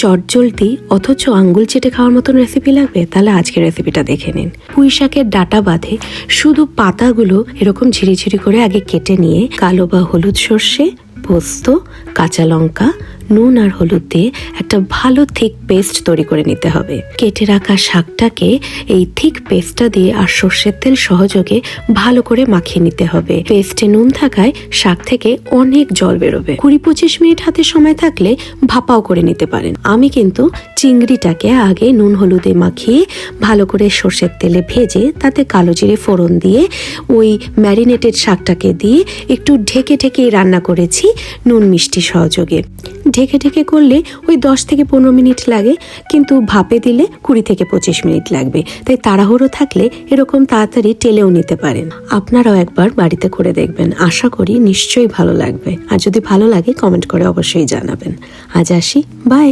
চটজলদি অথচ আঙ্গুল চেটে খাওয়ার মতন রেসিপি লাগবে, তাহলে আজকের রেসিপিটা দেখে নিন। পুঁই শাকের ডাটা বাঁধে শুধু পাতাগুলো এরকম ঝিরিঝিরি করে আগে কেটে নিয়ে কালো বা হলুদ সর্ষে, পোস্ত, কাঁচা লঙ্কা, নুন আর হলুদ দিয়ে একটা ভালো থিক পেস্ট তৈরি করে নিতে হবে। কেটে রাখা শাকটাকে এই থিক পেস্টটা দিয়ে আর সর্ষের তেল সহযোগে ভালো করে মাখিয়ে নিতে হবে। পেস্টে নুন থাকায় শাক থেকে অনেক জল বেরোবে। 20-25 মিনিট হাতে সময় থাকলে ভাপাও করে নিতে পারেন। আমি কিন্তু চিংড়িটাকে আগে নুন হলুদে মাখিয়ে ভালো করে সর্ষের তেলে ভেজে তাতে কালো জিরে ফোড়ন দিয়ে ওই ম্যারিনেটেড শাকটাকে দিয়ে একটু ঢেকে ঢেকে রান্না করেছি নুন মিষ্টি সহযোগে। ঢেকে ঢেকে করলে ওই 10 থেকে 15 মিনিট লাগে, কিন্তু ভাপে দিলে 20 থেকে 25 মিনিট লাগবে। তাই তাড়াহুড়ো থাকলে এরকম তাড়াতাড়ি টেলেও নিতে পারেন। আপনারাও একবার বাড়িতে করে দেখবেন, আশা করি নিশ্চয়ই ভালো লাগবে। আর যদি ভালো লাগে কমেন্ট করে অবশ্যই জানাবেন। আজ আসি, বাই।